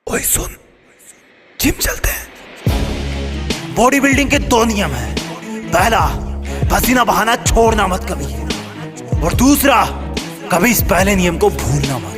ओए सुन, जिम चलते हैं। बॉडी बिल्डिंग के दो नियम हैं। पहला, पसीना बहाना छोड़ना मत कभी, और दूसरा, कभी इस पहले नियम को भूलना मत,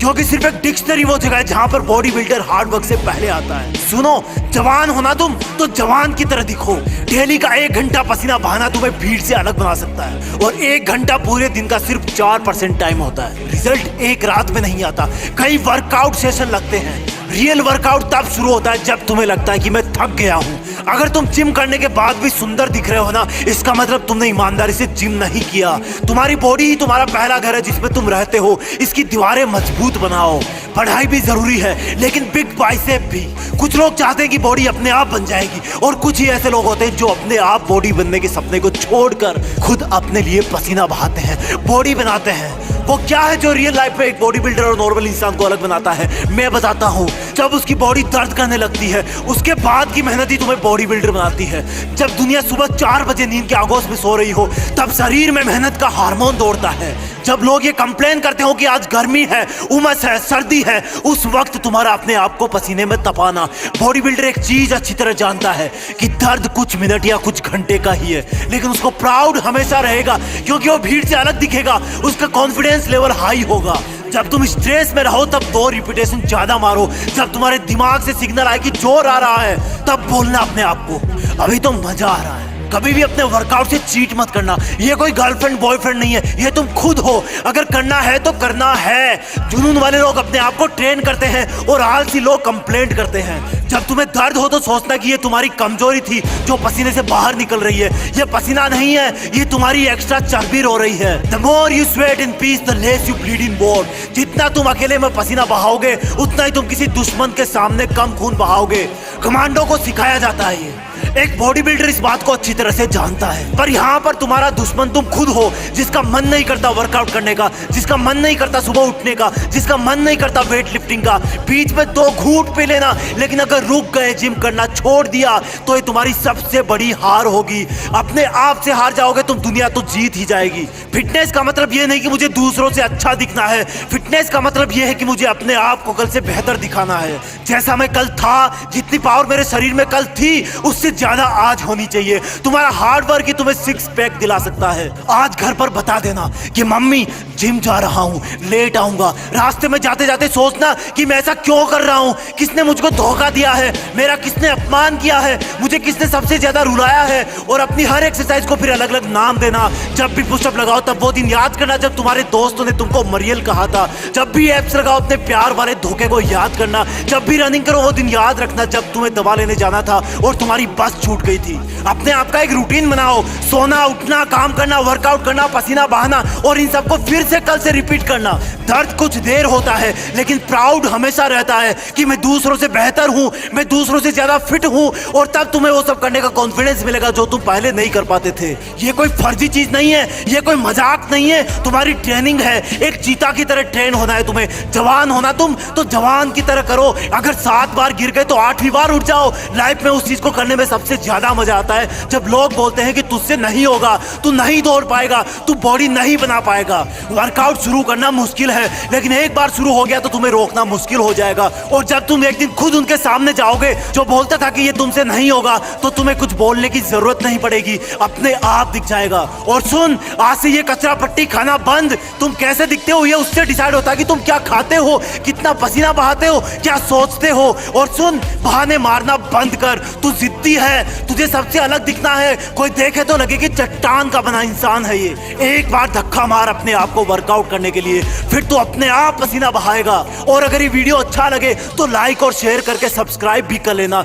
क्योंकि सिर्फ एक डिक्शनरी वो जगह है जहां पर बॉडी बिल्डर हार्ड वर्क से पहले आता है। सुनो, जवान होना तुम तो जवान की तरह दिखो। डेली का 1 घंटा पसीना बहाना तुम्हें भीड़ से अलग बना सकता है, और 1 घंटा पूरे दिन का सिर्फ 4% टाइम होता है। रिजल्ट एक रात में नहीं आता, कई वर्कआउट सेशन लगते हैं। रियल वर्कआउट तब शुरू होता है जब तुम्हें लगता है कि मैं थक गया हूं। अगर तुम जिम करने के बाद भी सुंदर दिख रहे हो ना, इसका मतलब तुमने ईमानदारी से जिम नहीं किया। तुम्हारी बॉडी ही तुम्हारा पहला घर है जिसमें तुम रहते हो। इसकी दीवारें मजबूत बनाओ। पढ़ाई भी जरूरी है, लेकिन बिग बाइसेप भी। कुछ लोग चाहते हैं कि बॉडी अपने आप बन जाएगी, और कुछ ही ऐसे लोग होते हैं जो अपने आप बॉडी बनने के सपने को छोड़कर खुद अपने लिए पसीना बहाते हैं, बॉडी बनाते हैं। वो क्या है जो रियल लाइफ में एक बॉडी बिल्डर और नॉर्मल इंसान को अलग बनाता है? मैं बताता हूँ। जब उसकी बॉडी दर्द करने लगती है, उसके बाद की मेहनत ही तुम्हें बॉडी बिल्डर बनाती है। जब दुनिया सुबह 4 बजे नींद के आगोश में सो रही हो, तब शरीर में मेहनत का हार्मोन दौड़ता है। जब लोग ये कंप्लेन करते हो कि आज गर्मी है, उमस है, सर्दी है, उस वक्त तुम्हारा अपने आप को पसीने में तपाना। बॉडी बिल्डर एक चीज अच्छी तरह जानता है कि दर्द कुछ मिनट या कुछ घंटे का ही है, लेकिन उसको प्राउड हमेशा रहेगा, क्योंकि वो भीड़ से अलग दिखेगा। उसका कॉन्फिडेंस लेवल हाई होगा। जब तुम स्ट्रेस में रहो तब 2 रिपीटेशन ज्यादा मारो। जब तुम्हारे दिमाग से सिग्नल आए कि जोर आ रहा है, तब बोलना अपने आप को, अभी तो मजा आ रहा है। कभी भी अपने वर्कआउट से चीट मत करना। ये कोई गर्लफ्रेंड बॉयफ्रेंड नहीं है, ये तुम खुद हो। अगर करना है तो करना है। जुनून वाले लोग अपने आप को ट्रेन करते हैं, और आलसी लोग कंप्लेंट करते हैं। जब तुम्हें दर्द हो तो सोचना कि ये तुम्हारी कमजोरी थी जो पसीने से बाहर निकल रही है। ये पसीना नहीं है, ये तुम्हारी एक्स्ट्रा चर्बी रो रही है। The more you sweat in peace, the less you bleed in war। जितना तुम अकेले में पसीना बहाओगे, उतना ही तुम किसी दुश्मन के सामने कम खून बहाओगे। कमांडो को सिखाया जाता है ये। एक बॉडी बिल्डर इस बात को अच्छी तरह से जानता है। पर यहाँ पर तुम्हारा दुश्मन तुम खुद हो, जिसका मन नहीं करता वर्कआउट करने का, जिसका मन नहीं करता सुबह उठने का, जिसका मन नहीं करता वेट लिफ्टिंग का। बीच में 2 घूंट पी लेना, लेकिन अगर रुक गए, जिम करना छोड़ दिया, तो ये तुम्हारी सबसे बड़ी हार होगी। अपने आप से हार जाओगे तुम, दुनिया तो जीत ही जाएगी। फिटनेस का मतलब ये नहीं कि मुझे दूसरों से अच्छा दिखना है। फिटनेस का मतलब ये है कि मुझे अपने आप को कल से बेहतर दिखाना है। जैसा मैं कल था, जितनी पावर मेरे शरीर में कल थी, उससे ज्यादा आज होनी चाहिए। तुम्हारा हार्ड वर्क ही तुम्हें 6 पैक दिला सकता है। आज घर पर बता देना कि मम्मी, जिम जा रहा हूँ, लेट आऊंगा। रास्ते में जाते जाते सोचना कि मैं ऐसा क्यों कर रहा हूँ, किसने मुझको धोखा दिया है, मेरा किसने अपमान किया है, मुझे किसने सबसे ज्यादा रुलाया है। और अपनी हर एक्सरसाइज को फिर अलग अलग नाम देना। जब भी पुशअप लगाओ तब वो दिन याद करना जब तुम्हारे दोस्तों ने तुमको मरियल कहा था। जब भी एप्स लगाओ अपने प्यार वाले धोखे को याद करना। जब भी रनिंग करो वो दिन याद रखना जब तुम्हें दवा लेने जाना था और तुम्हारी बस छूट गई थी। अपने आप का एक रूटीन बनाओ। सोना, उठना, काम करना, वर्कआउट करना, पसीना बहाना, और इन सबको फिर से कल से रिपीट करना। दर्द कुछ देर होता है, लेकिन प्राउड हमेशा रहता है कि मैं दूसरों से बेहतर हूं, मैं दूसरों से ज्यादा फिट हूं। और तब तुम्हें वो सब करने का कॉन्फिडेंस मिलेगा जो तुम पहले नहीं कर पाते थे। ये कोई फर्जी चीज नहीं है, ये कोई मजाक नहीं है, तुम्हारी ट्रेनिंग है। एक चीता की तरह ट्रेन होना है तुम्हें। जवान होना तुम तो जवान की तरह करो। अगर 7 बार गिर गए तो 8वीं बार उठ जाओ। लाइफ में उस चीज को करने में सबसे ज्यादा मजा आता है जब लोग बोलते हैं कि तुझसे नहीं होगा, तू नहीं दौड़ पाएगा, तू बॉडी नहीं बना पाएगा। वर्कआउट शुरू करना मुश्किल है, लेकिन एक बार शुरू हो गया तो तुम्हें रोकना मुश्किल हो जाएगा। और जब तुम एक दिन खुद उनके सामने जाओगे जो बोलता था कि ये तुमसे नहीं होगा, तो तुम्हें कुछ बोलने की जरूरत नहीं पड़ेगी, अपने आप दिख जाएगा। और सुन, आज से ये कचरा पट्टी खाना बंद। तुम कैसे दिखते हो ये उससे डिसाइड होता है कि तुम क्या खाते हो, कितना पसीना बहाते हो, क्या सोचते हो। और सुन, बहाने मारना बंद कर। तू जिद्दी है, तुझे सबसे अलग दिखना है। कोई देखे तो लगे कि चट्टान का बना इंसान है ये। एक बार धक्का मार अपने आप को वर्कआउट करने के लिए, फिर तू अपने आप पसीना बहाएगा। और अगर ये वीडियो अच्छा लगे तो लाइक और शेयर करके सब्सक्राइब भी कर लेना।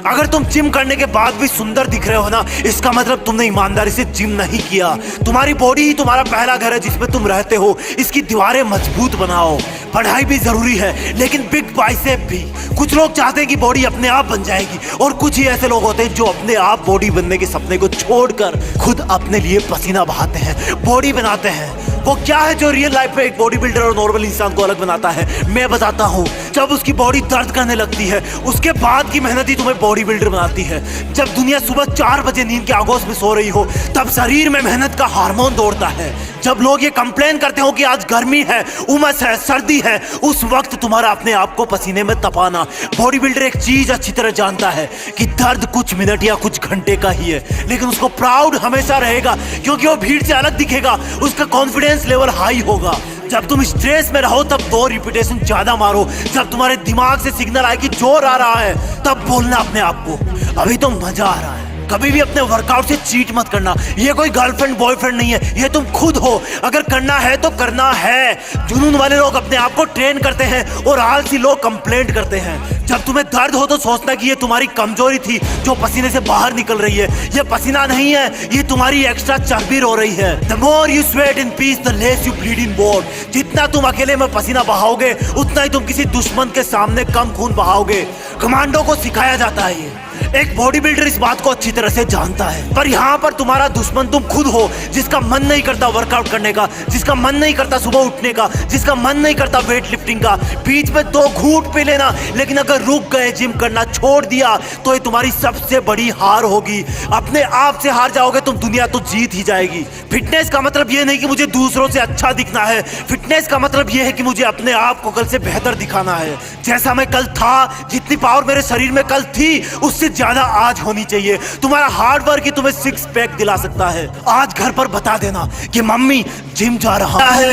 अगर तुम जिम करने के बाद भी सुंदर दिख रहे हो ना, इसका मतलब तुमने ईमानदारी से जिम नहीं किया। तुम्हारी बॉडी ही तुम्हारा पहला घर है जिसमें तुम रहते हो। इसकी दीवारें मजबूत बनाओ। पढ़ाई भी जरूरी है, लेकिन बिग बाइसेप भी। कुछ लोग चाहते हैं कि बॉडी अपने आप बन जाएगी, और कुछ ही ऐसे लोग होते हैं जो अपने आप बॉडी बनने के सपने को छोड़कर खुद अपने लिए पसीना बहाते हैं, बॉडी बनाते हैं। वो क्या है जो रियल लाइफ में एक बॉडी बिल्डर और नॉर्मल इंसान को अलग बनाता है? मैं बताता हूँ। जब उसकी बॉडी दर्द करने लगती है, उसके बाद की मेहनत ही तुम्हें बॉडी बिल्डर बनाती है। जब दुनिया सुबह 4 बजे नींद के आगोश में सो रही हो, तब शरीर में मेहनत का हार्मोन दौड़ता है। जब लोग ये कंप्लेन करते हो कि आज गर्मी है, उमस है, सर्दी है, उस वक्त तुम्हारा अपने आप को पसीने में तपाना। बॉडी बिल्डर एक चीज अच्छी तरह जानता है कि दर्द कुछ मिनट या कुछ घंटे का ही है, लेकिन उसको प्राउड हमेशा रहेगा क्योंकि वो भीड़ से अलग दिखेगा, उसका कॉन्फिडेंस लेवल हाई होगा। जब तुम स्ट्रेस में रहो तब 2 रिपीटेशन ज्यादा मारो। जब तुम्हारे दिमाग से सिग्नल आए कि जोर आ रहा है, तब बोलना अपने आप को अभी तो मजा आ रहा है। कभी भी अपने वर्कआउट से चीट मत करना। ये कोई गर्लफ्रेंड बॉयफ्रेंड नहीं है, ये तुम खुद हो। अगर करना है तो करना है। जुनून वाले लोग अपने आप को ट्रेन करते हैं और आलसी लोग कंप्लेंट करते हैं। जब तुम्हें दर्द हो तो सोचना कि ये तुम्हारी कमजोरी थी जो पसीने से बाहर निकल रही है। ये पसीना नहीं है, ये तुम्हारी एक्स्ट्रा चर्बी रो रही है। The more you sweat in peace, the less you bleed in war। जितना तुम अकेले में पसीना बहाओगे, उतना ही तुम किसी दुश्मन के सामने कम खून बहाओगे। कमांडो को सिखाया जाता है ये। एक बॉडी बिल्डर इस बात को अच्छी तरह से जानता है। पर यहाँ पर तुम्हारा दुश्मन तुम खुद हो, जिसका मन नहीं करता वर्कआउट करने का, जिसका मन नहीं करता सुबह उठने का, जिसका मन नहीं करता वेट लिफ्टिंग का। बीच में 2 घूंट पी लेना, लेकिन अगर रुक गए, जिम करना छोड़ दिया, तो ये तुम्हारी सबसे बड़ी हार होगी। अपने आप से हार जाओगे तुम, दुनिया तो जीत ही जाएगी। फिटनेस का मतलब ये नहीं कि मुझे दूसरों से अच्छा दिखना है। फिटनेस का मतलब ये है कि मुझे अपने आप को कल से बेहतर दिखाना है। जैसा मैं कल था, जितनी पावर मेरे शरीर में कल थी, उससे ज्यादा आज होनी चाहिए। तुम्हारा हार्ड वर्क ही तुम्हें 6 पैक दिला सकता है। आज घर पर बता देना कि मम्मी जिम जा रहा है,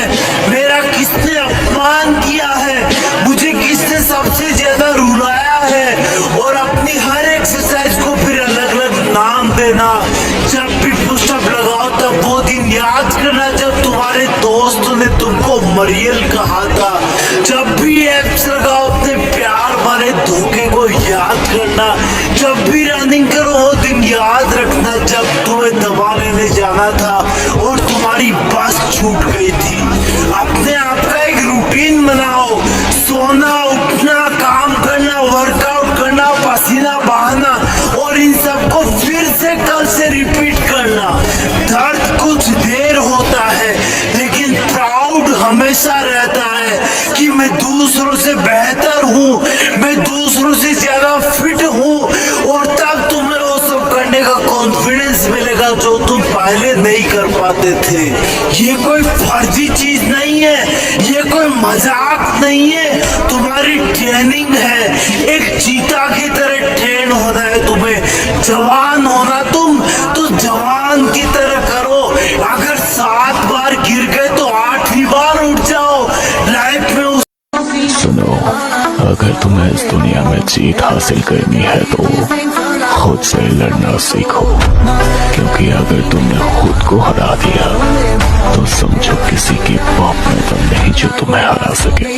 मेरा किसने अपमान किया है, मुझे किसने सबसे ज्यादा रुलाया है। और अपनी हर एक्सरसाइज को फिर अलग अलग नाम देना। जब भी पुशअप लगाओ तब वो दिन याद करना जब तुम्हारे दोस्तों ने तुमको मरियल कहा था। जब भी एप्स लगाओ अपने प्यार भरे धोखे को याद करना। जब भी रनिंग करो वो दिन याद रखना जब तुम्हें दवा लेने जाना था और तुम्हारी बस छूट गई थी। अपने आप का एक रूटीन बनाओ। सोना, उठना, काम करना, वर्कआउट करना, पसीना बहाना और इन सबको फिर से कल से रिपीट करना। दर्द कुछ देर होता है, लेकिन प्राउड हमेशा रहता है कि मैं दूसरों से बेहतर हूँ, मैं दूसरों से ज्यादा फिट हूँ। और तब तुम्हें वो सब करने का कॉन्फिडेंस मिलेगा जो तुम पहले नहीं कर पाते थे। ये कोई फर्जी चीज नहीं है, ये कोई मजाक नहीं है, तुम्हारी ट्रेनिंग है। एक चीता की तरह ट्रेन होना है तुम्हें। जवान होना तुम तो जवान की तरह करो। अगर 7 बार गिर गए तो 8वीं बार उठ जाओ। लाइफ में सुनो, अगर तुम्हें इस दुनिया में जीत हासिल करनी है तो खुद से लड़ना सीखो, क्योंकि अगर तुमने खुद को हरा दिया तो समझो किसी की बाप में दम नहीं जो तुम्हें हरा सके।